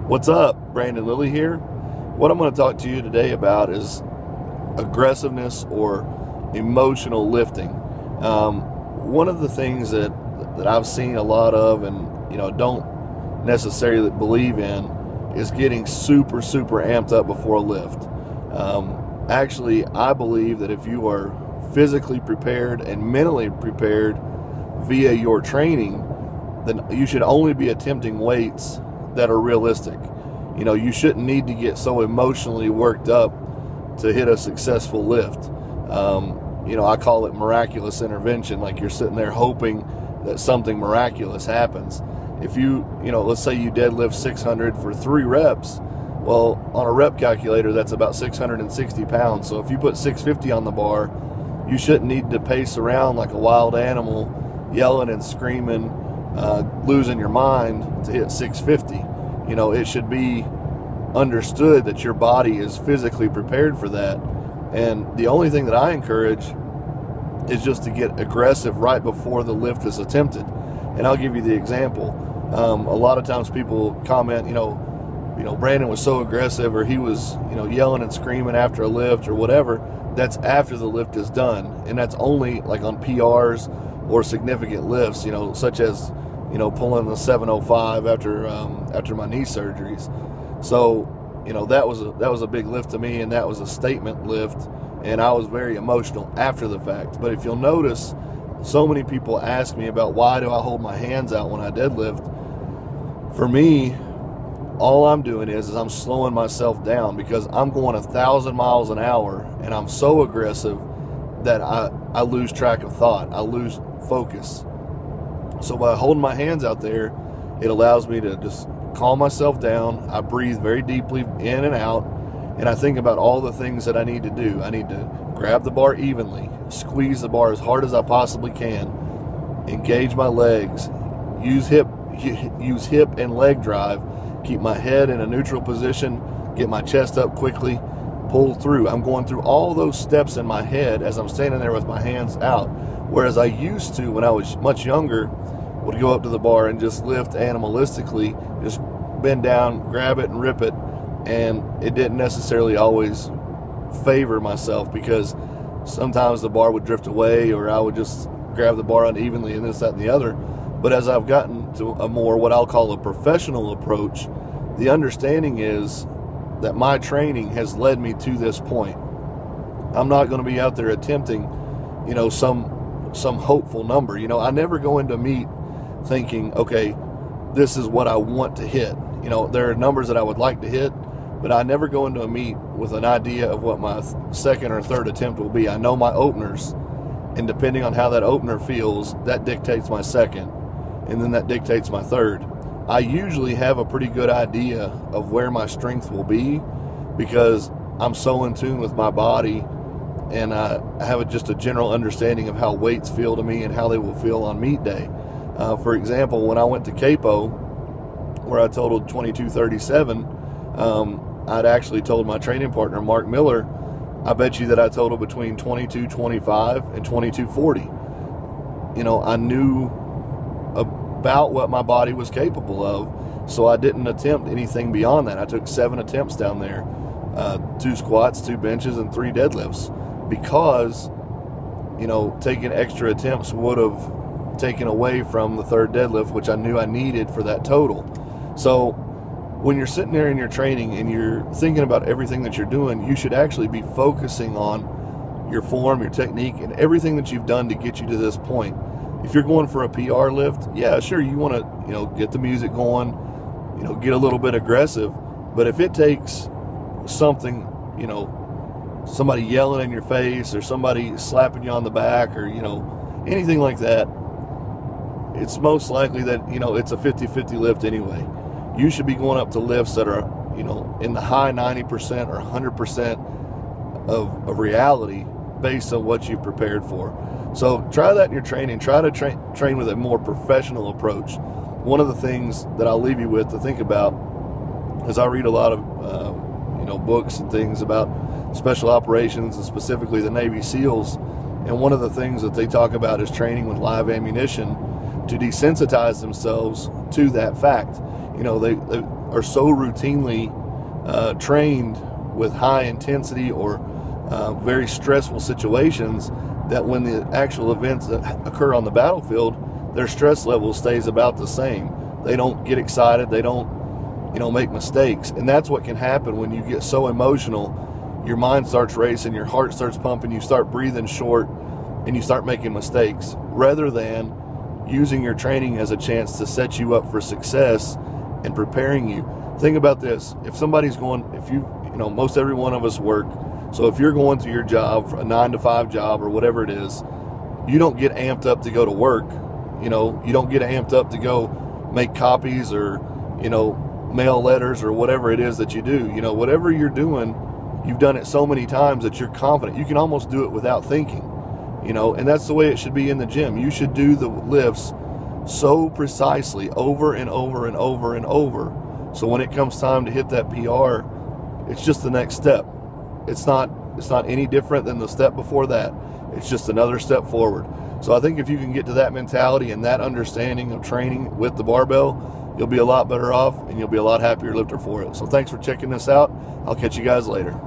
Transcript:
What's up? Brandon Lilly here. What I'm going to talk to you today about is aggressiveness or emotional lifting. One of the things that I've seen a lot of and don't necessarily believe in is getting super amped up before a lift. Actually, I believe that if you are physically prepared and mentally prepared via your training, then you should only be attempting weights that are realistic. You shouldn't need to get so emotionally worked up to hit a successful lift. I call it miraculous intervention, like you're sitting there hoping that something miraculous happens. If let's say you deadlift 600 for 3 reps, well, on a rep calculator, that's about 660 pounds. So if you put 650 on the bar, you shouldn't need to pace around like a wild animal, yelling and screaming, losing your mind to hit 650. It should be understood that your body is physically prepared for that. And the only thing that I encourage is just to get aggressive right before the lift is attempted. And I'll give you the example. A lot of times people comment, Brandon was so aggressive, or he was, yelling and screaming after a lift or whatever. That's after the lift is done. And that's only like on PRs or significant lifts, such as, pulling the 705 after my knee surgeries. So, that was a big lift to me, and that was a statement lift, and I was very emotional after the fact. But if you'll notice, so many people ask me about why do I hold my hands out when I deadlift. For me, all I'm doing is I'm slowing myself down, because I'm going 1,000 miles an hour, and I'm so aggressive that I lose track of thought. I lose focus. So by holding my hands out there, it allows me to just calm myself down. I breathe very deeply in and out, and I think about all the things that I need to do. I need to grab the bar evenly, squeeze the bar as hard as I possibly can, engage my legs, use hip and leg drive, keep my head in a neutral position, get my chest up quickly, pull through. I'm going through all those steps in my head as I'm standing there with my hands out. Whereas I used to, when I was much younger, would go up to the bar and just lift animalistically, just bend down, grab it, and rip it. And it didn't necessarily always favor myself, because sometimes the bar would drift away, or I would just grab the bar unevenly and this, that, and the other. But as I've gotten to a more what I'll call a professional approach, the understanding is that my training has led me to this point. I'm not going to be out there attempting, some hopeful number. I never go into meet thinking, okay, this is what I want to hit. There are numbers that I would like to hit, but I never go into a meet with an idea of what my second or third attempt will be. I know my openers, and depending on how that opener feels, that dictates my second, and then that dictates my third. I usually have a pretty good idea of where my strength will be, because I'm so in tune with my body, and I have just a general understanding of how weights feel to me and how they will feel on meet day. For example, when I went to Capo, where I totaled 2237, I'd actually told my training partner, Mark Miller, I bet you that I totaled between 2225 and 2240. I knew about what my body was capable of, so I didn't attempt anything beyond that. I took 7 attempts down there, 2 squats, 2 benches, and 3 deadlifts, because taking extra attempts would have taken away from the 3rd deadlift, which I knew I needed for that total. So when you're sitting there in your training and you're thinking about everything that you're doing, you should actually be focusing on your form, your technique, and everything that you've done to get you to this point. If you're going for a PR lift, yeah, sure, you want to, get the music going, get a little bit aggressive. But if it takes something, somebody yelling in your face, or somebody slapping you on the back, or, anything like that, it's most likely that, it's a 50-50 lift anyway. You should be going up to lifts that are, in the high 90% or 100% of reality, based on what you've prepared for. So try that in your training. Try to train with a more professional approach. One of the things that I'll leave you with to think about is I read a lot of books and things about special operations, and specifically the Navy SEALs. And one of the things that they talk about is training with live ammunition to desensitize themselves to that fact. they are so routinely trained with high intensity or very stressful situations that when the actual events that occur on the battlefield, their stress level stays about the same. They don't get excited. They don't, make mistakes. And that's what can happen when you get so emotional. Your mind starts racing, your heart starts pumping, you start breathing short, and you start making mistakes, rather than using your training as a chance to set you up for success and preparing you. Think about this. If somebody's going, most every one of us work. So if you're going to your job, a 9-to-5 job or whatever it is, you don't get amped up to go to work. You don't get amped up to go make copies or, mail letters or whatever it is that you do. Whatever you're doing, you've done it so many times that you're confident. You can almost do it without thinking, and that's the way it should be in the gym. You should do the lifts so precisely over and over and over and over. So when it comes time to hit that PR, it's just the next step. It's not any different than the step before that. It's just another step forward. So I think if you can get to that mentality and that understanding of training with the barbell, you'll be a lot better off and you'll be a lot happier lifter for it. So thanks for checking this out. I'll catch you guys later.